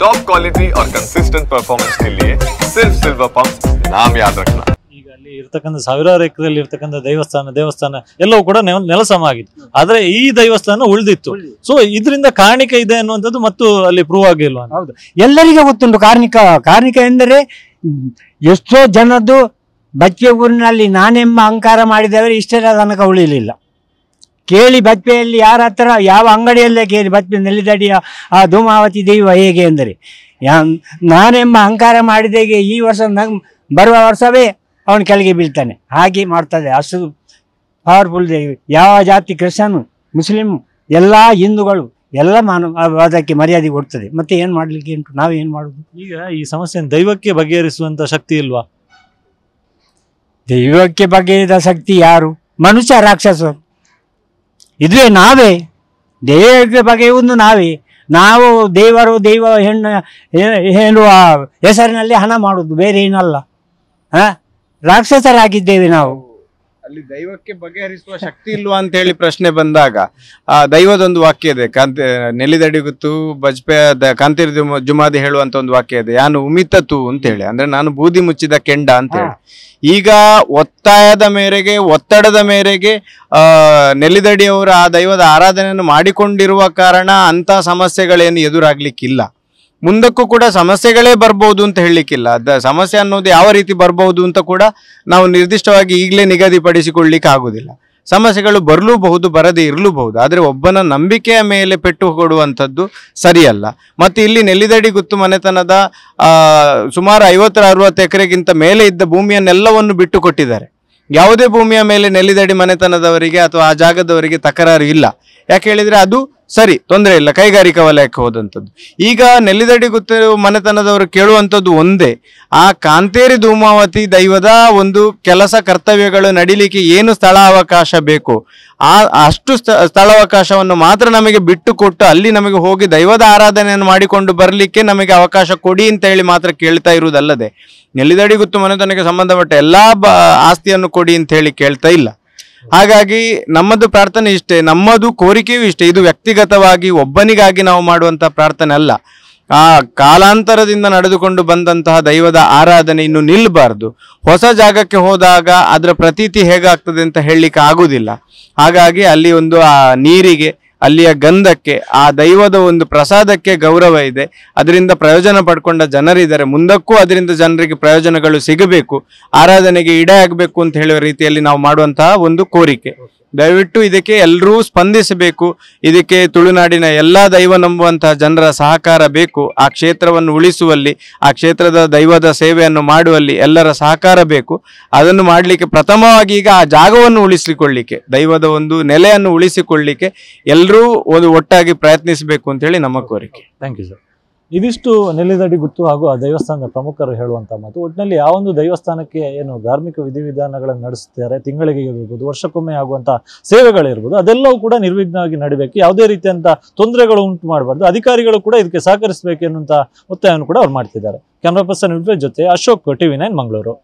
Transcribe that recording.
Top quality और consistent performance के लिए सिर्फ सिल्वर पंप नाम याद रखना। ಈಗ ಅಲ್ಲಿ ಇರ್ತಕ್ಕಂಥ ಸಾವಿರಾರು ಎಕರೆಯಲ್ಲಿ ಇರ್ತಕ್ಕಂಥ ದೇವಸ್ಥಾನ ಎಲ್ಲವೂ ಕೂಡ ನೆಲಸಮ ಆಗಿತ್ತು. ಆದ್ರೆ ಈ ದೇವಸ್ಥಾನ ಉಳಿದಿತ್ತು. ಸೊ ಇದರಿಂದ ಕಾರಣಿಕ ಇದೆ ಅನ್ನುವಂಥದ್ದು ಮತ್ತು ಅಲ್ಲಿ ಪ್ರೂವ್ ಆಗಿಲ್ವಾ? ಹೌದು, ಎಲ್ಲರಿಗೆ ಗೊತ್ತುಂಟು ಕಾರಣಿಕ ಎಂದರೆ ಎಷ್ಟೋ ಜನದ್ದು ಬಚ್ಚೆ ಊರಿನಲ್ಲಿ ನಾನೆಂಬ ಅಹಂಕಾರ ಮಾಡಿದವರು ಇಷ್ಟೆಲ್ಲ ತನಕ ಉಳಿಲಿಲ್ಲ. ಕೇಳಿ ಬಚ್ಚೆಯಲ್ಲಿ ಯಾರ ಹತ್ರ ಯಾವ ಅಂಗಡಿಯಲ್ಲೇ ಕೇಳಿ ಬಚ್ಚೆ ನೆಲ್ಲಿದಡಿಯ ಆ ಧೂಮಾವತಿ ದೈವ ಹೇಗೆ ಅಂದರೆ ನಾನೆಂಬ ಅಹಂಕಾರ ಮಾಡಿದಾಗೆ ಈ ವರ್ಷ ಬರುವ ವರ್ಷವೇ ಅವನು ಕೆಳಗೆ ಬೀಳ್ತಾನೆ. ಹಾಗೆ ಮಾಡ್ತದೆ, ಅಷ್ಟು ಪವರ್ಫುಲ್ ದೇವಿ. ಯಾವ ಜಾತಿ ಕ್ರಿಶ್ಚಿಯನ್ ಮುಸ್ಲಿಂ ಎಲ್ಲ ಹಿಂದೂಗಳು ಎಲ್ಲ ಅದಕ್ಕೆ ಮರ್ಯಾದೆ ಕೊಡ್ತದೆ. ಮತ್ತೆ ಏನು ಮಾಡಲಿಕ್ಕೆ ಉಂಟು, ನಾವೇನು ಮಾಡೋದು? ಈಗ ಈ ಸಮಸ್ಯೆ ದೈವಕ್ಕೆ ಬಗೆಹರಿಸುವಂತ ಶಕ್ತಿ ಇಲ್ವಾ? ದೈವಕ್ಕೆ ಬಗೆದ ಶಕ್ತಿ ಯಾರು? ಮನುಷ್ಯ, ರಾಕ್ಷಸರು. ಇದುವೇ ನಾವೇ ದೈವಕ್ಕೆ ಬಗೆಯುವುದು ನಾವೇ. ನಾವು ದೈವ ಹೆಣ್ಣು ಹೇಳುವ ಹೆಸರಿನಲ್ಲಿ ಹಣ ಮಾಡುದು, ಬೇರೆ ಏನಲ್ಲ. ರಾಕ್ಷಸರಾಗಿದ್ದೇವೆ ನಾವು. ಅಲ್ಲಿ ದೈವಕ್ಕೆ ಬಗೆಹರಿಸುವ ಶಕ್ತಿ ಇಲ್ವಾ ಅಂತ ಹೇಳಿ ಪ್ರಶ್ನೆ ಬಂದಾಗ ಆ ದೈವದೊಂದು ವಾಕ್ಯ ಇದೆ, ನೆಲ್ಲಿದಡಿಗುತ್ತು ಬಜ್ಪೆ ಕಾಂತಿರ್ ಜುಮಾದಿ ಹೇಳುವಂತ ಒಂದು ವಾಕ್ಯ ಇದೆ, ಯಾನು ಉಮಿತತು ಅಂತ ಹೇಳಿ, ಅಂದ್ರೆ ನಾನು ಬೂದಿ ಮುಚ್ಚಿದ ಕೆಂಡ ಅಂತ ಹೇಳಿ. ಈಗ ಒತ್ತಾಯದ ಮೇರೆಗೆ, ಒತ್ತಡದ ಮೇರೆಗೆ ನೆಲ್ಲಿದಡಿಯವರು ಆ ದೈವದ ಆರಾಧನೆಯನ್ನು ಮಾಡಿಕೊಂಡಿರುವ ಕಾರಣ ಅಂತ ಸಮಸ್ಯೆಗಳೇನು ಎದುರಾಗ್ಲಿಕ್ಕಿಲ್ಲ. ಮುಂದಕ್ಕೂ ಕೂಡ ಸಮಸ್ಯೆಗಳೇ ಬರ್ಬೋದು ಅಂತ ಹೇಳಲಿಕ್ಕಿಲ್ಲ. ಸಮಸ್ಯೆ ಅನ್ನೋದು ಯಾವ ರೀತಿ ಬರ್ಬೋದು ಅಂತ ಕೂಡ ನಾವು ನಿರ್ದಿಷ್ಟವಾಗಿ ಈಗಲೇ ನಿಗದಿಪಡಿಸಿಕೊಳ್ಳಿಕ್ಕೆ ಆಗುದಿಲ್ಲ. ಸಮಸ್ಯೆಗಳು ಬರಲೂಬಹುದು, ಬರದೇ ಇರಲೂಬಹುದು. ಆದರೆ ಒಬ್ಬನ ನಂಬಿಕೆಯ ಮೇಲೆ ಪೆಟ್ಟು ಕೊಡುವಂಥದ್ದು ಸರಿಯಲ್ಲ. ಮತ್ತು ಇಲ್ಲಿ ನೆಲ್ಲಿದಡಿ ಗುತ್ತು ಮನೆತನದ ಸುಮಾರು 50-60 ಎಕರೆಗಿಂತ ಮೇಲೆ ಇದ್ದ ಭೂಮಿಯನ್ನೆಲ್ಲವನ್ನು ಬಿಟ್ಟು ಕೊಟ್ಟಿದ್ದಾರೆ. ಯಾವುದೇ ಭೂಮಿಯ ಮೇಲೆ ನೆಲ್ಲಿದಡಿ ಮನೆತನದವರಿಗೆ ಅಥವಾ ಆ ಜಾಗದವರಿಗೆ ತಕರಾರು ಇಲ್ಲ. ಯಾಕೆ ಹೇಳಿದರೆ ಅದು ಸರಿ, ತೊಂದರೆ ಇಲ್ಲ, ಕೈಗಾರಿಕಾ ವಲಯಕ್ಕೆ ಹೋದಂಥದ್ದು. ಈಗ ನೆಲ್ಲಿದಡಿ ಗುತ್ತು ಮನೆತನದವರು ಕೇಳುವಂಥದ್ದು ಒಂದೇ, ಆ ಕಾಂತೇರಿ ಧೂಮಾವತಿ ದೈವದ ಒಂದು ಕೆಲಸ ಕರ್ತವ್ಯಗಳು ನಡಿಲಿಕ್ಕೆ ಏನು ಸ್ಥಳಾವಕಾಶ ಬೇಕು, ಅಷ್ಟು ಸ್ಥಳಾವಕಾಶವನ್ನು ಮಾತ್ರ ನಮಗೆ ಬಿಟ್ಟು ಕೊಟ್ಟು ಅಲ್ಲಿ ನಮಗೆ ಹೋಗಿ ದೈವದ ಆರಾಧನೆಯನ್ನು ಮಾಡಿಕೊಂಡು ಬರಲಿಕ್ಕೆ ನಮಗೆ ಅವಕಾಶ ಕೊಡಿ ಅಂತ ಹೇಳಿ ಮಾತ್ರ ಕೇಳ್ತಾ ಇರುವುದಲ್ಲದೆ, ನೆಲ್ಲಿದಡಿ ಗುತ್ತು ಮನೆತನಕ್ಕೆ ಸಂಬಂಧಪಟ್ಟ ಎಲ್ಲಾ ಆಸ್ತಿಯನ್ನು ಕೊಡಿ ಅಂತ ಹೇಳಿ ಕೇಳ್ತಾ ಇಲ್ಲ. ಹಾಗಾಗಿ ನಮ್ಮದು ಪ್ರಾರ್ಥನೆ ಇಷ್ಟೇ, ನಮ್ಮದು ಕೋರಿಕೆಯೂ ಇಷ್ಟೇ. ಇದು ವ್ಯಕ್ತಿಗತವಾಗಿ ಒಬ್ಬನಿಗಾಗಿ ನಾವು ಮಾಡುವಂತಹ ಪ್ರಾರ್ಥನೆ ಅಲ್ಲ. ಆ ಕಾಲಾಂತರದಿಂದ ನಡೆದುಕೊಂಡು ಬಂದಂತಹ ದೈವದ ಆರಾಧನೆ ಇನ್ನು ನಿಲ್ಲಬಾರ್ದು. ಹೊಸ ಜಾಗಕ್ಕೆ ಹೋದಾಗ ಅದರ ಪ್ರತೀತಿ ಹೇಗಾಗ್ತದೆ ಅಂತ ಹೇಳಲಿಕ್ಕೆ ಆಗುದಿಲ್ಲ. ಹಾಗಾಗಿ ಅಲ್ಲಿ ಒಂದು ಆ ನೀರಿಗೆ, ಅಲ್ಲಿಯ ಗಂಧಕ್ಕೆ, ಆ ದೈವದ ಒಂದು ಪ್ರಸಾದಕ್ಕೆ ಗೌರವ ಇದೆ. ಅದರಿಂದ ಪ್ರಯೋಜನ ಪಡ್ಕೊಂಡ ಜನರಿದ್ದಾರೆ. ಮುಂದಕ್ಕೂ ಅದರಿಂದ ಜನರಿಗೆ ಪ್ರಯೋಜನಗಳು ಸಿಗಬೇಕು, ಆರಾಧನೆಗೆ ಈಡೇ ಆಗಬೇಕು ಅಂತ ಹೇಳುವ ರೀತಿಯಲ್ಲಿ ನಾವು ಮಾಡುವಂತಹ ಒಂದು ಕೋರಿಕೆ. ದಯವಿಟ್ಟು ಇದಕ್ಕೆ ಎಲ್ಲರೂ ಸ್ಪಂದಿಸಬೇಕು. ಇದಕ್ಕೆ ತುಳುನಾಡಿನ ಎಲ್ಲ ದೈವ ನಂಬುವಂತಹ ಜನರ ಸಹಕಾರ ಬೇಕು. ಆ ಕ್ಷೇತ್ರವನ್ನು ಉಳಿಸುವಲ್ಲಿ, ಆ ಕ್ಷೇತ್ರದ ದೈವದ ಸೇವೆಯನ್ನು ಮಾಡುವಲ್ಲಿ ಎಲ್ಲರ ಸಹಕಾರ ಬೇಕು. ಅದನ್ನು ಮಾಡಲಿಕ್ಕೆ ಪ್ರಥಮವಾಗಿ ಈಗ ಆ ಜಾಗವನ್ನು ಉಳಿಸಿಕೊಳ್ಳಿಕ್ಕೆ, ದೈವದ ಒಂದು ನೆಲೆಯನ್ನು ಉಳಿಸಿಕೊಳ್ಳಿಕ್ಕೆ ಎಲ್ಲರೂ ಒಂದು ಒಟ್ಟಾಗಿ ಪ್ರಯತ್ನಿಸಬೇಕು ಅಂತ ಹೇಳಿ ನಮ್ಮ ಕೋರಿಕೆ. Thank you sir. ಇದಿಷ್ಟು ನೆಲ್ಲಿದಡಿ ಗುತ್ತು ಹಾಗೂ ಆ ದೇವಸ್ಥಾನದ ಪ್ರಮುಖರು ಹೇಳುವಂಥ ಮಾತು. ಒಟ್ಟಿನಲ್ಲಿ ಆ ಒಂದು ದೇವಸ್ಥಾನಕ್ಕೆ ಏನು ಧಾರ್ಮಿಕ ವಿಧಿವಿಧಾನಗಳನ್ನು ನಡೆಸುತ್ತಾರೆ, ತಿಂಗಳಿಗೆ ಇರ್ಬೋದು, ವರ್ಷಕ್ಕೊಮ್ಮೆ ಆಗುವಂಥ ಸೇವೆಗಳಿರ್ಬೋದು, ಅದೆಲ್ಲವೂ ಕೂಡ ನಿರ್ವಿಘ್ನವಾಗಿ ನಡೀಬೇಕು. ಯಾವುದೇ ರೀತಿಯಂಥ ತೊಂದರೆಗಳು ಉಂಟು ಮಾಡಬಾರ್ದು. ಅಧಿಕಾರಿಗಳು ಕೂಡ ಇದಕ್ಕೆ ಸಹಕರಿಸಬೇಕು ಎನ್ನುವಂಥ ಒತ್ತಾಯವನ್ನು ಕೂಡ ಅವ್ರು ಮಾಡ್ತಿದ್ದಾರೆ. ಕ್ಯಾಮ್ರಾ ಪರ್ಸನ್ ಜೊತೆ ಅಶೋಕ್, TV9 ಮಂಗಳೂರು.